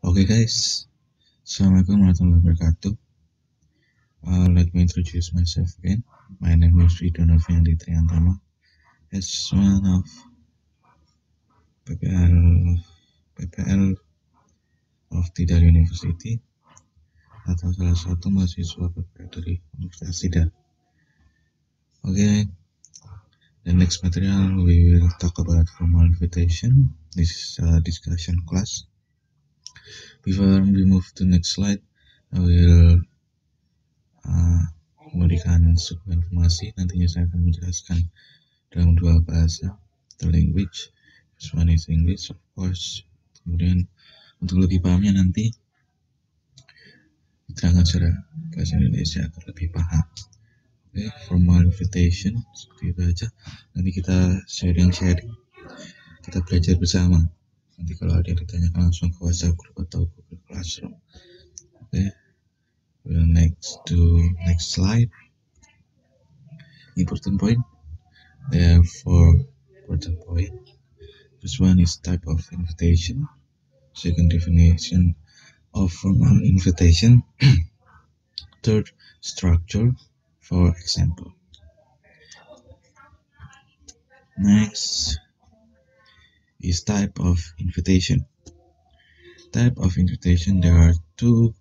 Okay guys, Assalamualaikum warahmatullahi wabarakatuh. Let me introduce myself again. My name is Rido Noviandi Triantama. As one of PPL of Tidar University, atau salah satu mahasiswa PPL dari Universitas Tidar. Okay, the next material we will talk about formal invitation. This is a discussion class. Before we move to next slide, I will memberikan sebuah informasi. Nantinya saya akan menjelaskan dalam dua bahasa, the language. This one is English, of course. Kemudian untuk lebih pahamnya nanti diterangkan secara bahasa Indonesia agar lebih paham. Okay, formal invitation seperti itu aja. Nanti kita sharing, kita belajar bersama. Nanti kalau ada yang ditanyakan langsung ke WhatsApp group atau Google Classroom. Okay, we'll next slide. Important point. There are 4 important points. First one is type of invitation. Second, definition of formal invitation. Third, structure. For example. Next is type of invitation. Type of invitation, there are two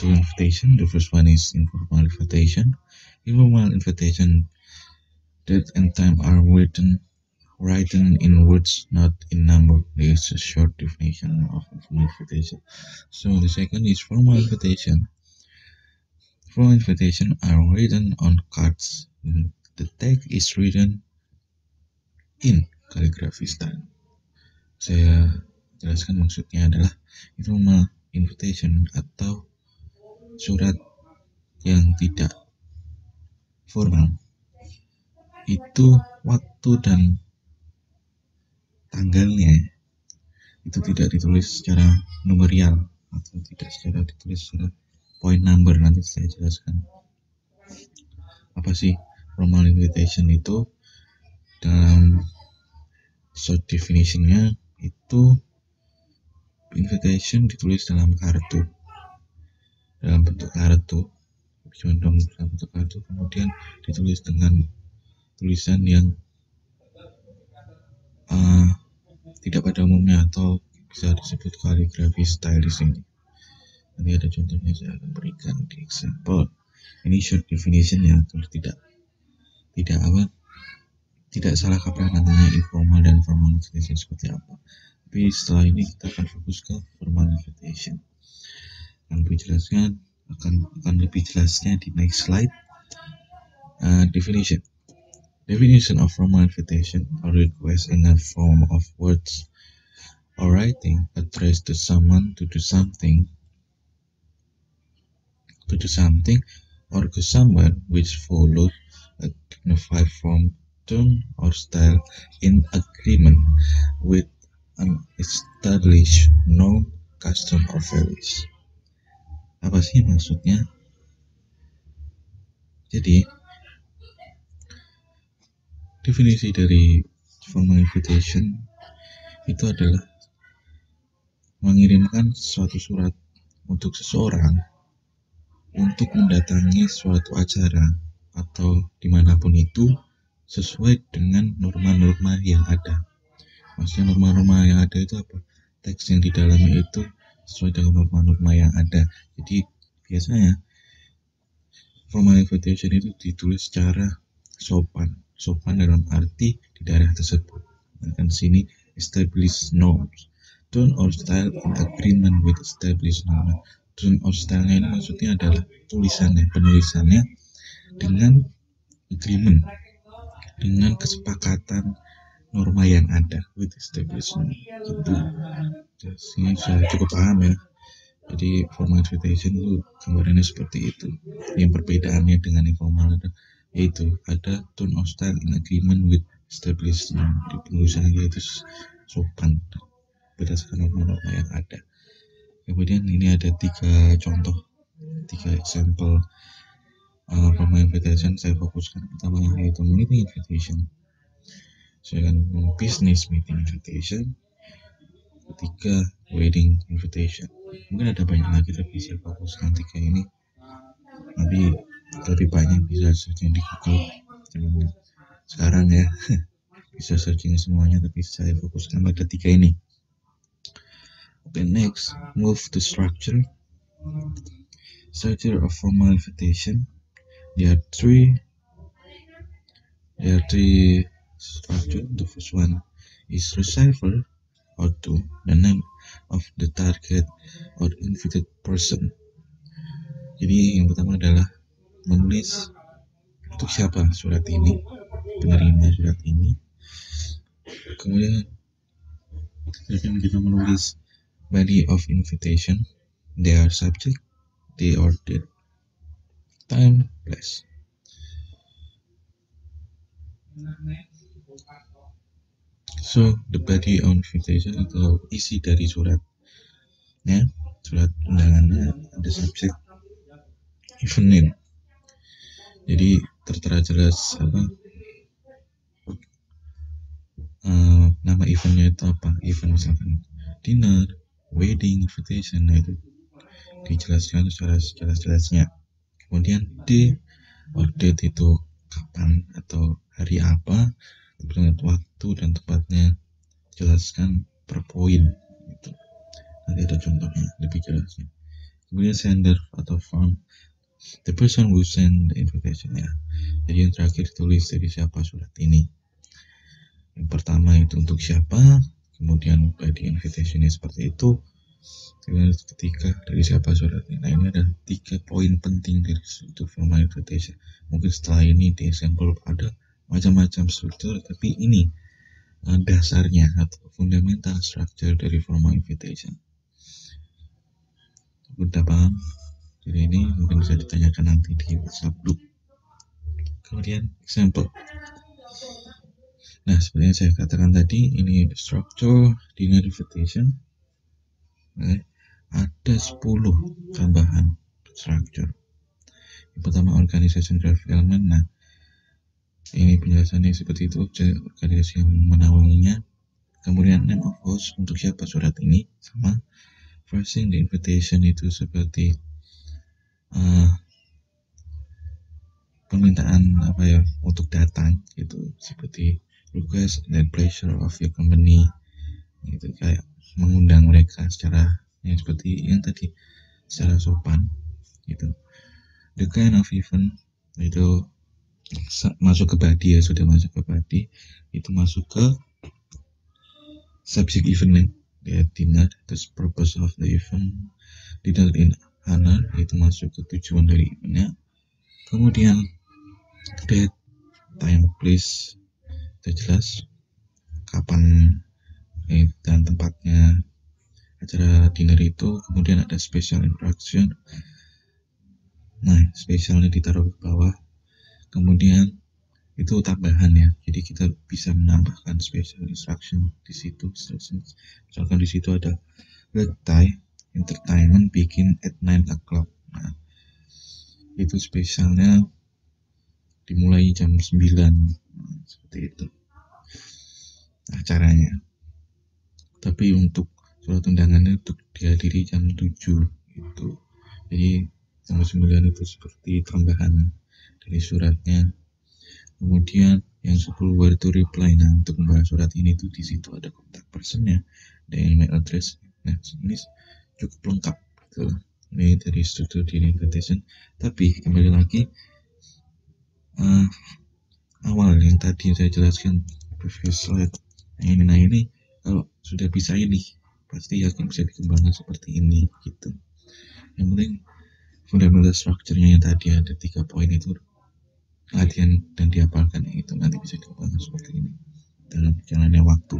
invitations. The first one is informal invitation. Informal invitation, date and time are written in words, not in number. There is a short definition of informal invitation. So the second is formal invitation. Formal invitation are written on cards. The text is written in calligraphy style. Saya jelaskan maksudnya adalah informal invitation atau surat yang tidak formal. Itu waktu dan tanggalnya itu tidak ditulis secara numerial atau tidak ditulis secara point number. Nanti saya jelaskan apa sih formal invitation itu. Dalam short definition-nya itu invitation ditulis dalam bentuk kartu, kemudian ditulis dengan tulisan yang tidak pada umumnya atau bisa disebut calligraphy style di sini. Nanti ada contohnya saya akan berikan di example. Ini short definition ya, terus tidak salah kaprah nantinya informal dan formal invitation seperti apa. Tapi setelah ini kita akan fokus ke formal invitation. Akan lebih jelasnya di next slide. Definition of formal invitation: a request in a form of words or writing addressed to someone to do something or go somewhere, which follows a dignified form, tone, or style in agreement with an established norm, custom, or values. Apa sih maksudnya? Jadi, definisi dari formal invitation itu adalah mengirimkan suatu surat untuk seseorang untuk mendatangi suatu acara atau dimanapun itu sesuai dengan norma-norma yang ada. Maksudnya norma-norma yang ada itu apa? Teks yang di dalamnya itu sesuai dengan norma-norma yang ada. Jadi biasanya formal invitation itu ditulis secara sopan dalam arti di daerah tersebut. Dan sini established norms, tone or style in agreement with established norms. Tone or style-nya ini maksudnya adalah penulisannya dengan agreement, dengan kesepakatan norma yang ada with established norms. Gitu. Jadi sudah cukup paham ya. Jadi formal invitation itu gambarannya seperti itu. Yang perbedaannya dengan informal yaitu ada tone or style in agreement with established norm. Di penulisannya itu sopan berdasarkan norma-norma yang ada. Kemudian ini ada 3 example formal invitation. Saya fokuskan pertama yaitu meeting invitation, second business meeting invitation, ketiga wedding invitation. Mungkin ada banyak lagi tapi saya fokuskan 3 ini. Nanti lebih banyak bisa searching di Google sekarang ya. Bisa searching semuanya, tapi saya fokuskan pada 3 ini. Okay, next, move to structure. Structure of formal invitation. There are three structure. The first one is receiver, or two, the name of the target or invited person. Jadi yang pertama adalah menulis untuk siapa surat ini, penerima surat ini. Kemudian kita menulis body of invitation, their subject, day or date, time, place. So the body of invitation itu isi dari surat, ya, surat undangannya ada subjek, event name. Jadi tertera jelas nama eventnya itu apa, event misalkan dinner, wedding, invitation, nah itu dijelaskan secara jelas-jelasnya. Kemudian day or date itu kapan atau hari apa, kemudian waktu dan tempatnya jelaskan per poin gitu. Nanti ada contohnya lebih jelasnya. Kemudian sender atau form, the person who send the invitation, ya. Jadi yang terakhir tulis dari siapa surat ini. Yang pertama itu untuk siapa, kemudian body invitation-nya seperti itu, kemudian ketiga dari siapa suratnya. Nah ini ada 3 poin penting dari struktur formal invitation. Mungkin setelah ini di sampel ada macam-macam struktur, tapi ini dasarnya atau fundamental structure dari formal invitation. Udah paham? Jadi ini mungkin bisa ditanyakan nanti di WhatsApp group. Kemudian example. Nah, seperti yang saya katakan tadi, ini structure dinner invitation. Nah, ada 10 tambahan structure. Yang pertama organization drive element. Nah, ini penjelasannya seperti itu, organisasi yang menaunginya. Kemudian name of host, untuk siapa surat ini, sama phrasing the invitation itu seperti permintaan untuk datang gitu, seperti request and pleasure of your company, itu kayak mengundang mereka secara yang seperti yang tadi, secara sopan gitu. The kind of event itu masuk ke body, ya, sudah masuk ke body, itu masuk ke subject event name, ya, dinner, terus purpose of the event, dinner in honor, itu masuk ke tujuan dari eventnya. Kemudian date, time, place, itu jelas kapan dan tempatnya acara dinner itu. Kemudian ada special instruction, nah spesialnya ditaruh ke bawah. Kemudian itu tambahan, ya, jadi kita bisa menambahkan special instruction di situ. Misalkan di situ ada red tie entertainment begin at 9 o'clock. Nah itu spesialnya dimulai jam 9, nah, seperti itu acaranya. Tapi untuk surat undangannya untuk dihadiri jam 7 gitu. Jadi jam 9 itu seperti tambahan dari suratnya. Kemudian yang 10 where to reply. Nah, untuk membahas surat ini tuh di situ ada kontak personnya dan email address. Nah, ini cukup lengkap gitu. Ini dari struktur di invitation. Tapi kembali lagi awal yang tadi saya jelaskan previous slide. Nah ini kalau sudah bisa ini pasti yakin bisa dikembangkan seperti ini gitu. Yang penting fundamental structure-nya yang tadi ada 3 poin itu latihan dan dihafalkan, itu nanti bisa dikembangkan seperti ini dalam jalannya waktu.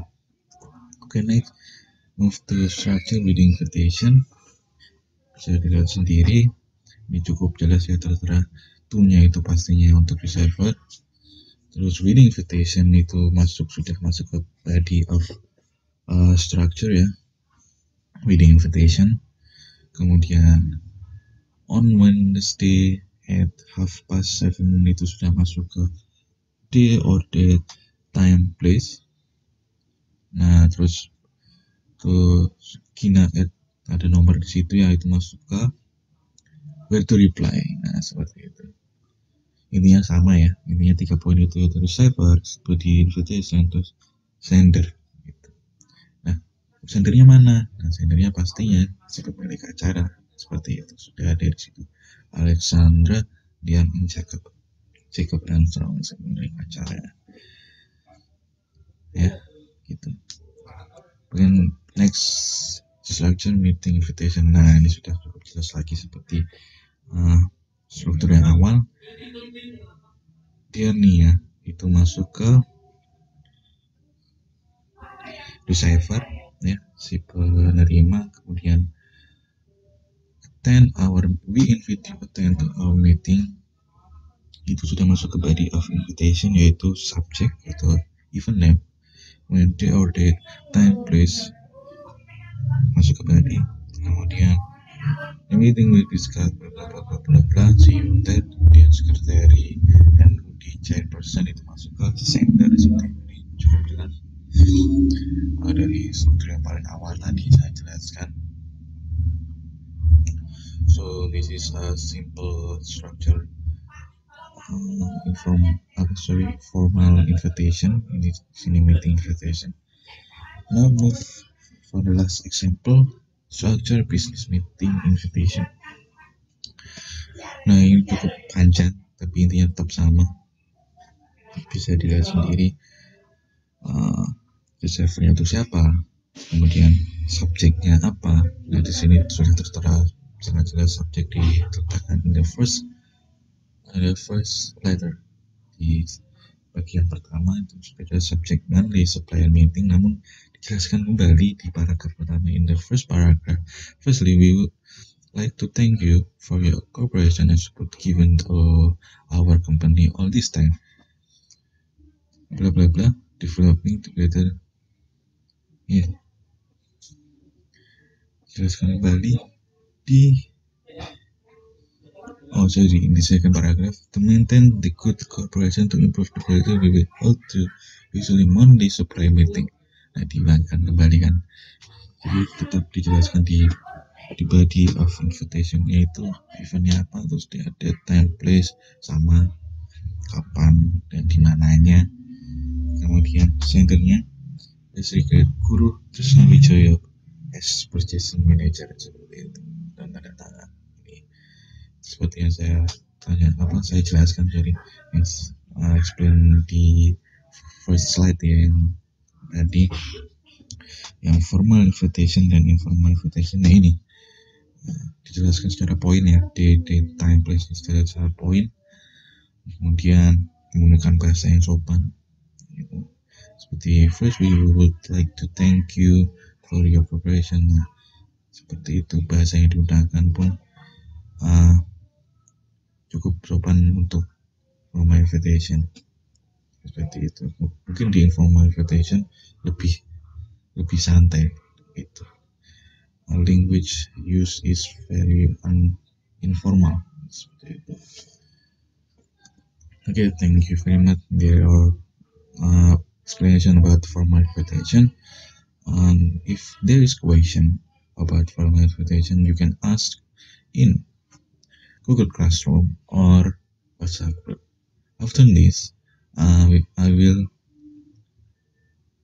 Oke, next, move to structure with invitation. Bisa dilihat sendiri, ini cukup jelas ya, tertera to-nya itu pastinya untuk receiver. Terus with invitation itu sudah masuk ke body of structure, ya, with invitation. Kemudian on Wednesday at 7:30 itu sudah masuk ke day or date, time, place. Nah terus terus Gina ada nomor di situ ya, itu masuk ke where to reply. Nah seperti itu, intinya sama ya, intinya 3 poin itu yaitu receiver, body invitation, terus sender gitu. Nah sendernya mana? Nah sendernya pastinya si pemilik acara, seperti itu sudah ada di situ, Alexandra Dian Jacob Armstrong si pemilik acara ya gitu. Kemudian next structure meeting invitation. Nah ini sudah cukup jelas lagi seperti struktur yang awal. Dia nih ya itu masuk ke receiver ya, si penerima, kemudian we invite you attend to our meeting, itu sudah masuk ke body of invitation yaitu subject atau event name, when day or date, time, place masuk ke body. Kemudian the meeting will discuss bla bla bla bla bla bla, see you that, kemudian secretary dan the chairperson itu masuk ke sender. Seperti ini cukup jelas. Dari struktur yang paling awal tadi saya jelaskan. So this is a simple structure formal invitation. Ini sini meeting invitation. Now move for the last example, structure business meeting invitation. Nah ini cukup panjang tapi intinya tetap sama, bisa dilihat sendiri. Receivernya itu siapa, kemudian subjeknya apa. Nah di sini sudah tertera sangat jelas subjek diletakkan in the first letter. Di bagian pertama itu sudah subjek only supplier meeting, namun dijelaskan kembali di paragraf pertama. In the first paragraph, firstly we would like to thank you for your cooperation and support given to our company all this time, bla bla bla, developing together. Ya, jelaskan kembali di in the second paragraph, to maintain the good cooperation to improve the quality, we will hold to usually Monday supply meeting. Nah diulangkan kembali kan, jadi tetap dijelaskan di body of invitation, yaitu eventnya apa, terus dia ada time, place, sama kapan dan dimananya. Kemudian sendernya Secret Guru Trisna Wijaya as purchasing manager, seperti itu, dan tanda tangan. Ini seperti yang saya jelaskan dari explain di first slide yang tadi, yang formal invitation dan informal invitation. Nah ini dijelaskan secara poin ya, date, time, place secara poin, kemudian menggunakan bahasa yang sopan gitu. Seperti first we would like to thank you for your cooperation. Nah, seperti itu bahasa yang digunakan pun cukup sopan untuk formal invitation. Seperti itu. Mungkin di informal invitation lebih santai gitu. Language use is very informal. Seperti itu. Okay, thank you very much. There are explanation about formal invitation. If there is question about formal invitation, you can ask in Google Classroom or WhatsApp group. After this, I will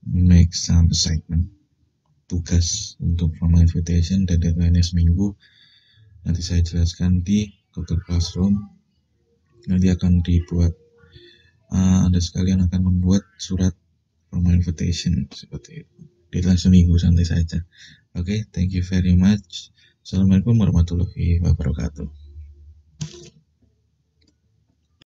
make some assignment, tugas untuk formal invitation, dan deadline seminggu. Nanti saya jelaskan di Google Classroom. Nanti akan dibuat, Anda sekalian akan membuat surat formal invitation seperti itu. Deadline seminggu, santai saja. Okay, thank you very much. Assalamualaikum warahmatullahi wabarakatuh.